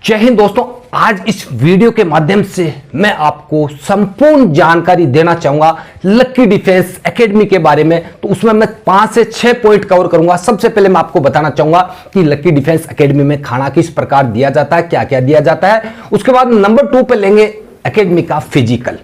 जय हिंद दोस्तों। आज इस वीडियो के माध्यम से मैं आपको संपूर्ण जानकारी देना चाहूंगा लकी डिफेंस एकेडमी के बारे में। तो उसमें मैं 5 से 6 पॉइंट कवर करूंगा। सबसे पहले मैं आपको बताना चाहूंगा कि लकी डिफेंस एकेडमी में खाना किस प्रकार दिया जाता है, क्या क्या दिया जाता है। उसके बाद नंबर 2 पे लेंगे एकेडमी का फिजिकल।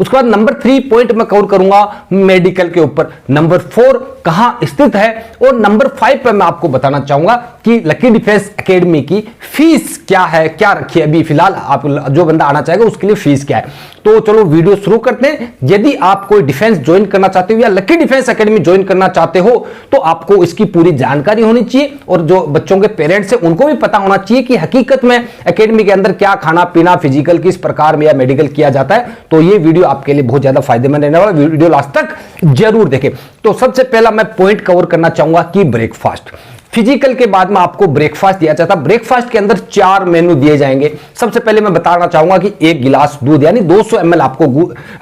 उसके बाद नंबर 3 पॉइंट मैं कवर करूंगा मेडिकल के ऊपर। नंबर 4 कहां स्थित है, और नंबर 5 पे मैं आपको बताना चाहूंगा कि लकी डिफेंस एकेडमी की फीस क्या है, क्या रखी है अभी फिलहाल। आप जो बंदा आना चाहेगा उसके लिए फीस क्या है। तो चलो वीडियो शुरू करते हैं। यदि आप कोई डिफेंस ज्वाइन करना चाहते हो या लकी डिफेंस एकेडमी ज्वाइन करना चाहते हो तो आपको इसकी पूरी जानकारी होनी चाहिए, और जो बच्चों के पेरेंट्स हैं उनको भी पता होना चाहिए कि हकीकत में एकेडमी के अंदर क्या खाना पीना फिजिकल किस प्रकार में या मेडिकल किया जाता है। तो ये वीडियो आपके लिए बहुत ज्यादा फायदेमंद रहने वाला, वीडियो लास्ट तक जरूर देखें। तो सबसे पहला मैं पॉइंट कवर करना चाहूंगा कि ब्रेकफास्ट। फिजिकल के बाद में आपको ब्रेकफास्ट दिया जाता है। ब्रेकफास्ट के अंदर 4 मेनू दिए जाएंगे। सबसे पहले मैं बताना चाहूंगा कि 1 गिलास दूध यानी 200 ml आपको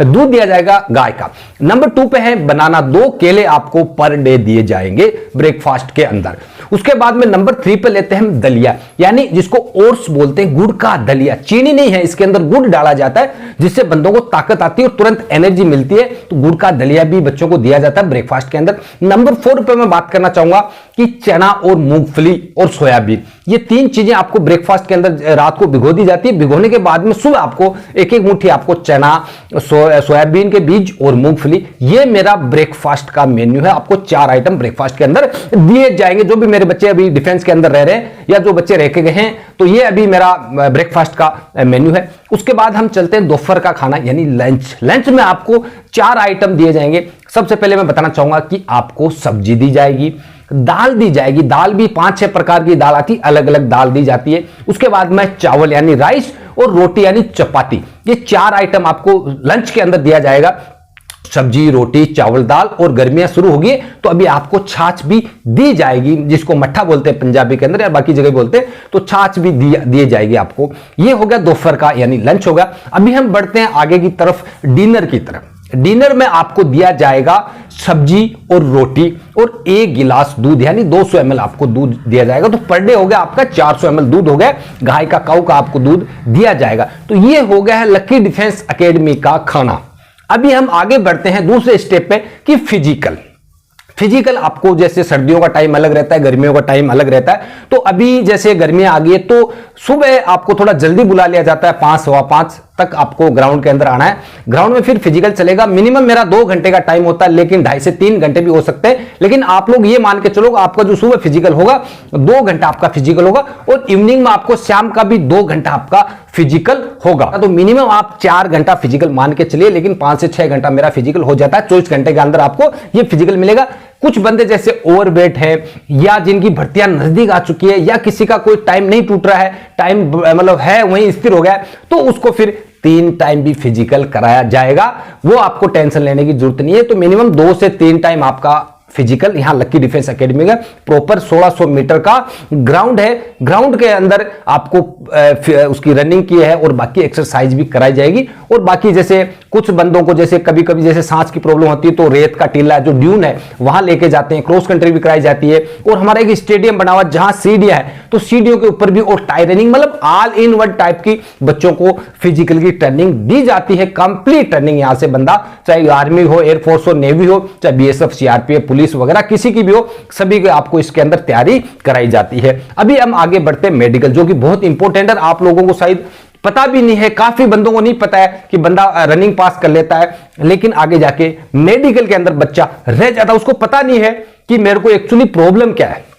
दूध दिया जाएगा गाय का। नंबर 2 पे है बनाना, 2 केले आपको पर डे दिए जाएंगे ब्रेकफास्ट के अंदर। उसके बाद में नंबर 3 पे लेते हैं दलिया, यानी जिसको ओट्स बोलते हैं, गुड़ का दलिया। चीनी नहीं है, इसके अंदर गुड़ डाला जाता है जिससे बंदों को ताकत आती है और तुरंत एनर्जी मिलती है। तो गुड़ का दलिया भी बच्चों को दिया जाता है ब्रेकफास्ट के अंदर। नंबर 4 पे मैं बात करना चाहूंगा कि चना और मूंगफली और सोयाबीन, ये 3 चीजें आपको ब्रेकफास्ट के अंदर रात को भिगो दी जाती है। भिगोने के बाद में सुबह आपको एक एक मुट्ठी आपको चना, सोयाबीन के बीज और मूंगफली, ये मेरा ब्रेकफास्ट का मेन्यू है। आपको 4 आइटम ब्रेकफास्ट के अंदर दिए जाएंगे। जो भी मेरे बच्चे अभी डिफेंस के अंदर रह रहे हैं या जो बच्चे रह के गए हैं, तो ये अभी मेरा ब्रेकफास्ट का मेन्यू है। उसके बाद हम चलते हैं दोपहर का खाना यानी लंच। लंच में आपको 4 आइटम दिए जाएंगे। सबसे पहले मैं बताना चाहूंगा कि आपको सब्जी दी जाएगी, दाल दी जाएगी। दाल भी 5-6 प्रकार की दाल आती, अलग अलग दाल दी जाती है। उसके बाद में चावल यानी राइस और रोटी यानी चपाती, ये 4 आइटम आपको लंच के अंदर दिया जाएगा। सब्जी, रोटी, चावल, दाल, और गर्मियां शुरू होगी तो अभी आपको छाछ भी दी जाएगी, जिसको मट्ठा बोलते हैं पंजाबी के अंदर या बाकी जगह बोलते हैं। तो छाछ भी दिए जाएगी आपको। ये हो गया दोपहर का यानी लंच होगा। अभी हम बढ़ते हैं आगे की तरफ, डिनर की तरफ। डिनर में आपको दिया जाएगा सब्जी और रोटी और 1 गिलास दूध यानी 200 ml आपको दूध दिया जाएगा। तो पर डे हो गया आपका 400 ml दूध हो गया, गाय का काऊ का आपको दूध दिया जाएगा। तो ये हो गया है लकी डिफेंस एकेडमी का खाना। अभी हम आगे बढ़ते हैं दूसरे स्टेप पे कि फिजिकल। फिजिकल आपको जैसे सर्दियों का टाइम अलग रहता है, गर्मियों का टाइम अलग रहता है। तो अभी जैसे गर्मियां आ गई है तो सुबह आपको थोड़ा जल्दी बुला लिया जाता है, 5 सवा 5 तक आपको ग्राउंड के अंदर आना है। ग्राउंड में फिर फिजिकल चलेगा। मिनिमम मेरा 2 घंटे का टाइम होता है, लेकिन 2.5 से 3 घंटे भी हो सकते हैं। लेकिन आप लोग ये मान के चलो आपका जो सुबह फिजिकल होगा 2 घंटा आपका फिजिकल होगा, और इवनिंग में आपको शाम का भी 2 घंटा आपका फिजिकल होगा। तो मिनिमम आप 4 घंटा फिजिकल मान के चलिए, लेकिन 5 से 6 घंटा मेरा फिजिकल हो जाता है। 24 घंटे के अंदर आपको ये फिजिकल मिलेगा। कुछ बंदे जैसे ओवरवेट है या जिनकी भर्तियां नजदीक आ चुकी है या किसी का कोई टाइम नहीं टूट रहा है, टाइम मतलब है वहीं स्थिर हो गया है, तो उसको फिर 3 टाइम भी फिजिकल कराया जाएगा। वो आपको टेंशन लेने की जरूरत नहीं है। तो मिनिमम 2 से 3 टाइम आपका फिजिकल यहां लकी डिफेंस एकेडमी का प्रॉपर 1600 मीटर का ग्राउंड है। ग्राउंड के अंदर आपको उसकी रनिंग की है और बाकी एक्सरसाइज भी कराई जाएगी। और बाकी जैसे कुछ बंदों को जैसे कभी कभी जैसे सांस की प्रॉब्लम होती है तो रेत का टीला जो ड्यून है वहां लेके जाते हैं, क्रॉस कंट्री भी कराई जाती है। और हमारा एक स्टेडियम बना हुआ जहां सीढ़ियां है, तो सीढ़ियों के ऊपर भी और टाई रनिंग, मतलब ऑल इन वन टाइप की बच्चों को फिजिकल की ट्रेनिंग दी जाती है। कंप्लीट ट्रेनिंग यहां से बंदा, चाहे आर्मी हो, एयरफोर्स हो, नेवी हो, चाहे बीएसएफ, सीआरपीएफ, पुलिस वगैरह किसी की भी हो, सभी को आपको इसके अंदर तैयारी कराई जाती है। अभी हम आगे बढ़ते हैं मेडिकल, जो कि बहुत इंपॉर्टेंट है। आप लोगों को शायद पता भी नहीं है, काफी बंदों को नहीं पता है कि बंदा रनिंग पास कर लेता है, लेकिन आगे जाके मेडिकल के अंदर बच्चा रह जाता है। उसको पता नहीं है कि मेरे को एक्चुअली प्रॉब्लम क्या है।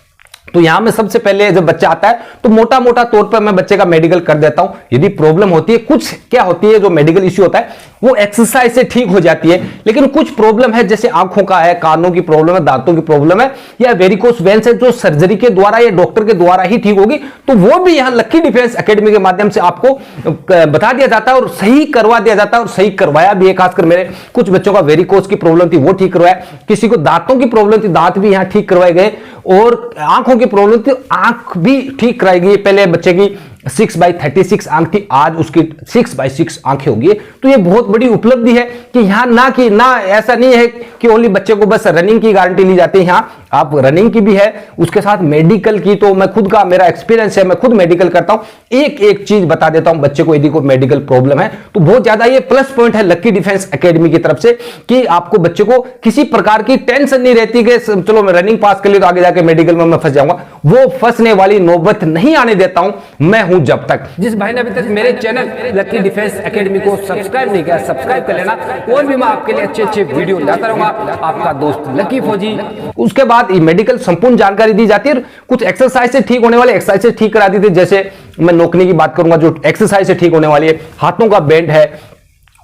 तो यहां में सबसे पहले जब बच्चा आता है तो मोटा मोटा तौर पर मैं बच्चे का मेडिकल कर देता हूं। यदि प्रॉब्लम होती है, कुछ क्या होती है जो मेडिकल इश्यू होता है वो एक्सरसाइज से ठीक हो जाती है, लेकिन कुछ प्रॉब्लम है जैसे आंखों का है, कानों की प्रॉब्लम है, दांतों की प्रॉब्लम है, या वेरिकोस वेन्स है जो सर्जरी के द्वारा या डॉक्टर के द्वारा ही ठीक होगी, तो वो भी यहां लकी डिफेंस एकेडमी के माध्यम से आपको बता दिया जाता है और सही करवा दिया जाता है। और सही करवाया भी है। खासकर मेरे कुछ बच्चों का वेरिकोस की प्रॉब्लम थी वो ठीक करवाया, किसी को दांतों की प्रॉब्लम थी, दांत भी यहां ठीक करवाए गए, और आंखों की प्रॉब्लम थी, आंख भी ठीक कराई गई। पहले बच्चे की 6/36 आंख थी, आज उसकी 6/6 आंखें होगी। तो ये बहुत बड़ी उपलब्धि है कि यहां ना ऐसा नहीं है कि ओनली बच्चे को बस रनिंग की गारंटी ली जाती है। यहां आप रनिंग की भी है, उसके साथ मेडिकल की, तो मैं खुद का मेरा एक्सपीरियंस है, मैं खुद मेडिकल करता हूं। एक एक चीज बता देता हूं बच्चे को, यदि कोई मेडिकल प्रॉब्लम है तो बहुत ज्यादा ये प्लस पॉइंट है लकी डिफेंस एकेडमी की तरफ से कि आपको बच्चे को किसी प्रकार की टेंशन नहीं रहती कि चलो मैं रनिंग पास कर ली तो आगे जाके मेडिकल में मैं फंस जाऊंगा। वो फंसने वाली नौबत नहीं आने देता हूं मैं हूं जब तक। जिस भाई ने अभी तक मेरे चैनल लकी डिफेंस एकेडमी को सब्सक्राइब नहीं किया, सब्सक्राइब कर लेना, और भी मैं आपके लिए अच्छे अच्छे वीडियो लाता रहूंगा। आपका दोस्त लकी फौजी। उसके बाद मेडिकल संपूर्ण जानकारी दी जाती है, कुछ एक्सरसाइज से ठीक होने वाले एक्सरसाइज से ठीक करा दी थी। जैसे मैं नोकनी की बात करूंगा, जो एक्सरसाइज से ठीक होने वाली है, हाथों का बेंड है,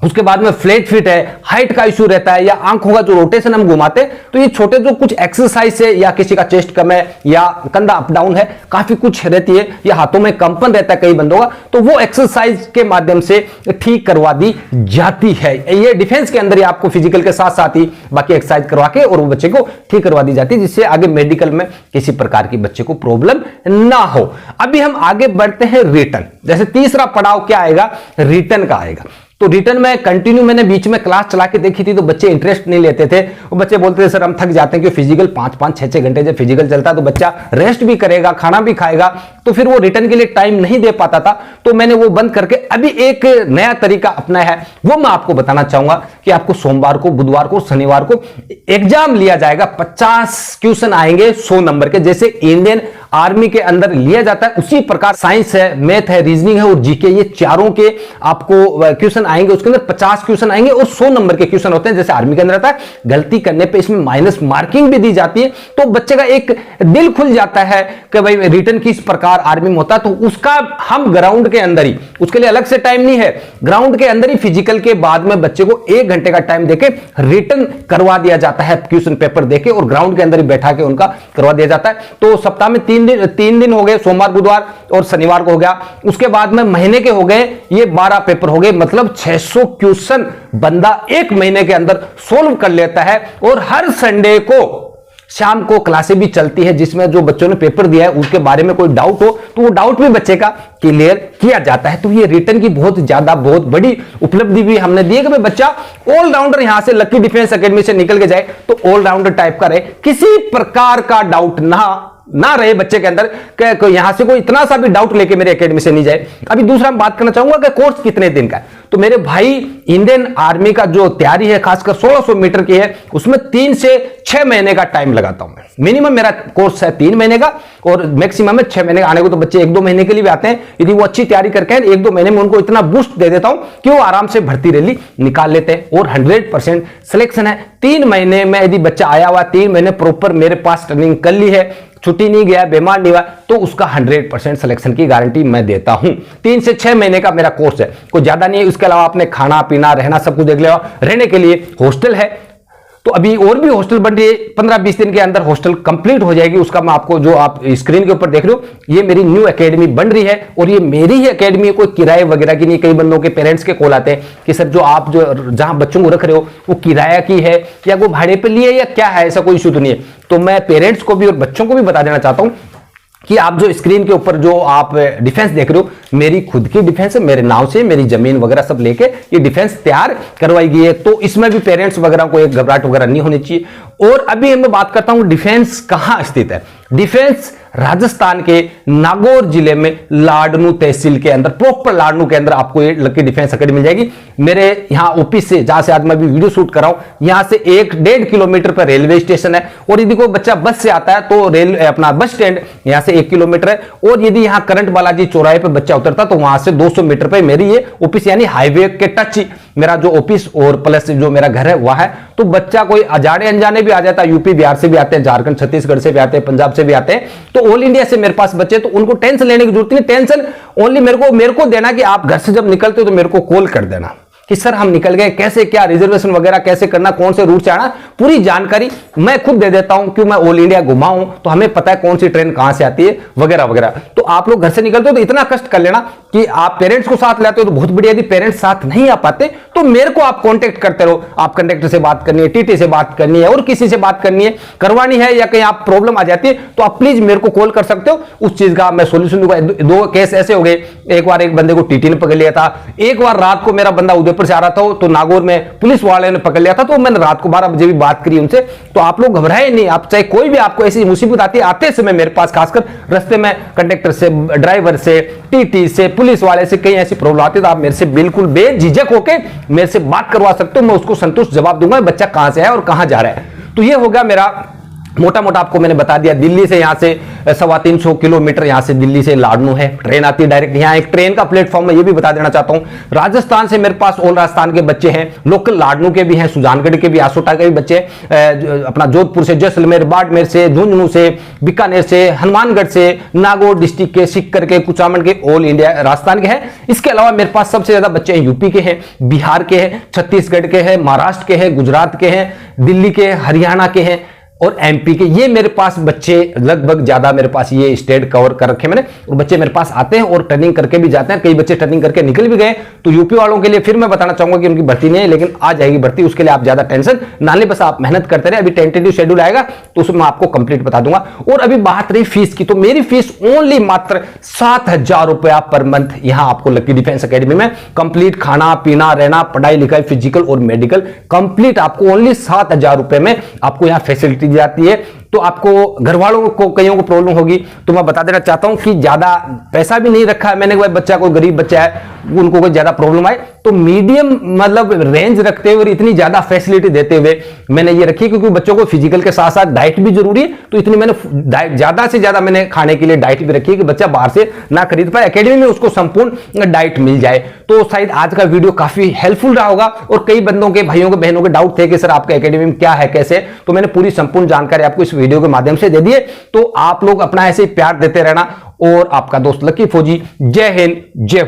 उसके बाद में फ्लैट फिट है, हाइट का इश्यू रहता है, या आंखों का जो रोटेशन हम घुमाते हैं, तो ये छोटे जो कुछ एक्सरसाइज है, या किसी का चेस्ट कम है या कंधा अप डाउन है, काफी कुछ रहती है, या हाथों में कंपन रहता है कई बंदों का, तो वो एक्सरसाइज के माध्यम से ठीक करवा दी जाती है। ये डिफेंस के अंदर ही आपको फिजिकल के साथ साथ ही बाकी एक्सरसाइज करवा के और वो बच्चे को ठीक करवा दी जाती है, जिससे आगे मेडिकल में किसी प्रकार की बच्चे को प्रॉब्लम ना हो। अभी हम आगे बढ़ते हैं रिटर्न। जैसे तीसरा पड़ाव क्या आएगा, रिटर्न का आएगा। तो रिटर्न में कंटिन्यू मैंने बीच में क्लास चला के देखी थी, तो बच्चे इंटरेस्ट नहीं लेते थे। वो बच्चे बोलते थे सर हम थक जाते हैं, कि फिजिकल 5-5, 6-6 घंटे जब फिजिकल चलता है तो बच्चा रेस्ट भी करेगा, खाना भी खाएगा, तो फिर वो रिटर्न के लिए टाइम नहीं दे पाता था। तो मैंने वो बंद करके अभी एक नया तरीका अपनाया है, वो मैं आपको बताना चाहूंगा कि आपको सोमवार को, बुधवार को, शनिवार को एग्जाम लिया जाएगा। 50 क्वेश्चन आएंगे 100 नंबर के, जैसे इंडियन आर्मी के अंदर लिया जाता है उसी प्रकार साइंस है, मैथ है, रीजनिंग है और जीके, ये चारों के आपको क्वेश्चन आएंगे। उसके अंदर 50 क्वेश्चन आएंगे और 100 नंबर के क्वेश्चन होते हैं, जैसे आर्मी के अंदर रहता है। गलती करने पे इसमें माइनस मार्किंग भी दी जाती है, तो बच्चे का एक दिल खुल जाता है कि भाई रिटर्न किस प्रकार आर्मी में होता है। तो उसका हम ग्राउंड के अंदर ही, उसके लिए अलग से टाइम नहीं है, ग्राउंड के अंदर ही फिजिकल के बाद में बच्चे को 1 घंटे का टाइम देके रिटर्न करवा दिया जाता है, क्वेश्चन पेपर देके, और ग्राउंड के अंदर ही बैठा के उनका करवा दिया जाता है। तो सप्ताह में 3 दिन हो गए, सोमवार, बुधवार और शनिवार को हो गया। उसके बाद में महीने के हो गए, ये 12 पेपर हो गए, मतलब 600 क्वेश्चन बंदा 1 महीने के अंदर सोल्व कर लेता है। और हर संडे को शाम को क्लासें भी चलती है, जिसमें जो बच्चों ने पेपर दिया है उसके बारे में कोई डाउट हो तो वो डाउट भी बच्चे का क्लियर किया जाता है। तो ये रिटर्न की बहुत बड़ी उपलब्धि भी हमने दी है कि बच्चा ऑलराउंडर यहां से लकी डिफेंस एकेडमी से निकल के जाए तो ऑलराउंडर टाइप का रहे, किसी प्रकार का डाउट ना रहे बच्चे के अंदर, यहां से कोई इतना सा भी डाउट लेके मेरे एकेडमी से नहीं जाए। अभी दूसरा मैं बात करना चाहूंगा कि कोर्स कितने दिन का है। तो मेरे भाई इंडियन आर्मी का जो तैयारी है, खासकर 1600 मीटर की है, उसमें 3 से 6 महीने का टाइम लगाता हूं मैं। मिनिमम मेरा कोर्स है 3 महीने का और मैक्सिमम है 6 महीने का। आने को तो बच्चे 1-2 महीने के लिए भी आते हैं, यदि वो अच्छी तैयारी करके 1-2 महीने में उनको इतना बूस्ट दे देता हूं कि वो आराम से भर्ती रैली निकाल लेते हैं और 100% सिलेक्शन है। 3 महीने में यदि बच्चा आया हुआ, 3 महीने प्रॉपर मेरे पास ट्रेनिंग कर ली है, छुट्टी नहीं गया, बीमार नहीं हुआ, तो उसका 100% सिलेक्शन की गारंटी मैं देता हूं। 3 से 6 महीने का मेरा कोर्स है, कोई ज्यादा नहीं है। उसके अलावा आपने खाना पीना रहना सब कुछ देख लिया। रहने के लिए हॉस्टल है, तो अभी और भी हॉस्टल बन रही है, 15-20 दिन के अंदर हॉस्टल कंप्लीट हो जाएगी। उसका मैं आपको, जो आप स्क्रीन के ऊपर देख रहे हो, ये मेरी न्यू एकेडमी बन रही है और ये मेरी ही एकेडमी है, कोई किराए वगैरह की नहीं। कई बंदों के पेरेंट्स के कॉल आते हैं कि सर जो आप जहां बच्चों को रख रहे हो वो किराया की है या वो भाड़े पे लिए या क्या है, ऐसा कोई इशू तो नहीं है। तो मैं पेरेंट्स को भी और बच्चों को भी बता देना चाहता हूं कि आप जो स्क्रीन के ऊपर जो आप डिफेंस देख रहे हो, मेरी खुद की डिफेंस है, मेरे नाम से मेरी जमीन वगैरह सब लेके ये डिफेंस तैयार करवाई गई है। तो इसमें भी पेरेंट्स वगैरह को एक घबराहट वगैरह नहीं होनी चाहिए। और अभी मैं बात करता हूं डिफेंस कहां स्थित है। डिफेंस राजस्थान के नागौर जिले में लाडनू तहसील के अंदर, प्रॉपर लाडनू के अंदर आपको ये लकी डिफेंस एकेडमी मिल जाएगी। मेरे यहां ऑफिस से, जहां से आज मैं भी वीडियो शूट कर रहा हूं, यहां से 1-1.5 किलोमीटर पर रेलवे स्टेशन है। और यदि कोई बच्चा बस से आता है तो अपना बस स्टैंड यहां से 1 किलोमीटर है। और यदि यहां करंट बालाजी चौराहे पर बच्चा उतरता तो वहां से 200 मीटर पर मेरी ये ऑफिस, यानी हाईवे के टच ही मेरा जो ऑफिस और प्लस जो मेरा घर है वह है। तो बच्चा कोई अजाने अनजाने भी आ जाता है, यूपी बिहार से भी आते हैं, झारखंड छत्तीसगढ़ से भी आते हैं, पंजाब से भी आते हैं, तो ऑल इंडिया से मेरे पास बच्चे, तो उनको टेंशन लेने की जरूरत नहीं। टेंशन ओनली मेरे को देना कि आप घर से जब निकलते हो तो मेरे को कॉल कर देना कि सर हम निकल गए, कैसे क्या रिजर्वेशन वगैरह कैसे करना, कौन से रूट से आना, पूरी जानकारी मैं खुद दे देता हूं। क्यों, मैं ऑल इंडिया घुमा हूं तो हमें पता है कौन सी ट्रेन कहां से आती है वगैरह वगैरह। तो आप लोग घर से निकलते हो तो इतना कष्ट कर लेना कि आप पेरेंट्स को साथ लाते हो तो बहुत बढ़िया। यदि पेरेंट्स साथ नहीं आ पाते तो मेरे को आप कांटेक्ट करते रहो। आप कंडक्टर से बात करनी है, टीटी से बात करनी है और किसी से बात करनी है, करवानी है, या कहीं आप प्रॉब्लम आ जाती है तो आप प्लीज मेरे को कॉल कर सकते हो, उस चीज का मैं सोल्यूशन दूंगा। 2 केस ऐसे हो गए, एक बार एक बंदे को टीटी ने पकड़ लिया था, एक बार रात को मेरा बंदा उदयपुर जोधपुर से आ रहा था तो नागौर में पुलिस वाले ने पकड़ लिया था, तो मैंने रात को 12 बजे भी बात करी उनसे। तो आप लोग घबराए नहीं, आप चाहे कोई भी आपको ऐसी मुसीबत आती है, आते समय मेरे पास खासकर रास्ते में कंडक्टर से, ड्राइवर से, टीटी से, पुलिस वाले से कहीं ऐसी प्रॉब्लम आती है तो आप मेरे से बिल्कुल बेझिझक होके मेरे से बात करवा सकते हो। मैं उसको संतुष्ट जवाब दूंगा बच्चा कहां से है और कहां जा रहा है। तो ये हो गया मेरा मोटा मोटा आपको मैंने बता दिया। दिल्ली से यहां से 350 किलोमीटर यहां से दिल्ली से लाडनू है, ट्रेन आती है डायरेक्ट। यहां एक ट्रेन का प्लेटफॉर्म है, ये भी बता देना चाहता हूं। राजस्थान से मेरे पास ऑल राजस्थान के बच्चे हैं, लोकल लाडनू के भी हैं, सुजानगढ़ के भी, आसोटा के भी बच्चे, अपना जोधपुर से, जैसलमेर, बाड़मेर से, झुंझुनू से, बीकानेर से, हनुमानगढ़ से, नागौर डिस्ट्रिक्ट के, सिक्कर के, कुचामन के, ऑल इंडिया राजस्थान के हैं। इसके अलावा मेरे पास सबसे ज्यादा बच्चे हैं यूपी के हैं, बिहार के हैं, छत्तीसगढ़ के हैं, महाराष्ट्र के हैं, गुजरात के हैं, दिल्ली के, हरियाणा के हैं और एमपी के। ये मेरे पास बच्चे लगभग ज्यादा मेरे पास ये स्टेट कवर कर रखे मैंने, और बच्चे मेरे पास आते हैं और ट्रेनिंग करके भी जाते हैं। कई बच्चे ट्रेनिंग करके निकल भी गए। तो यूपी वालों के लिए फिर मैं बताना चाहूंगा कि उनकी भर्ती नहीं है, लेकिन आ जाएगी भर्ती, उसके लिए आप ज्यादा टेंशन ना लें, बस आप मेहनत करते रहे। अभी टेंटेटिव शेड्यूल आएगा तो उसमें आपको कंप्लीट बता दूंगा। और अभी बात रही फीस की, तो मेरी फीस ओनली मात्र 7,000 रुपया पर मंथ यहां आपको लकी डिफेंस एकेडमी में कंप्लीट खाना पीना रहना पढ़ाई लिखाई फिजिकल और मेडिकल कंप्लीट आपको ओनली 7,000 रुपए में आपको यहां फैसिलिटी दी जाती है। तो आपको घर वालों को कईयों को प्रॉब्लम होगी, तो मैं बता देना चाहता हूं कि ज्यादा पैसा भी नहीं रखा है मैंने, कोई बच्चा कोई गरीब बच्चा है उनको कोई ज्यादा प्रॉब्लम आए तो मीडियम मतलब रेंज रखते हुए और इतनी ज्यादा फैसिलिटी देते हुए मैंने ये रखी, क्योंकि बच्चों को फिजिकल के साथ साथ डाइट भी जरूरी है। तो इतनी मैंने ज्यादा से ज्यादा मैंने खाने के लिए डाइट भी रखी है कि बच्चा बाहर से ना खरीद पाए, एकेडमी में उसको संपूर्ण डाइट मिल जाए। तो शायद आज का वीडियो काफी हेल्पफुल रहा होगा। और कई बंदों के, भाइयों के, बहनों के डाउट थे कि सर आपका एकेडमी में क्या है कैसे, तो मैंने पूरी संपूर्ण जानकारी आपको इस वीडियो के माध्यम से दे दिए। तो आप लोग अपना ऐसे प्यार देते रहना। और आपका दोस्त लकी फौजी, जय हिंद जय भारत।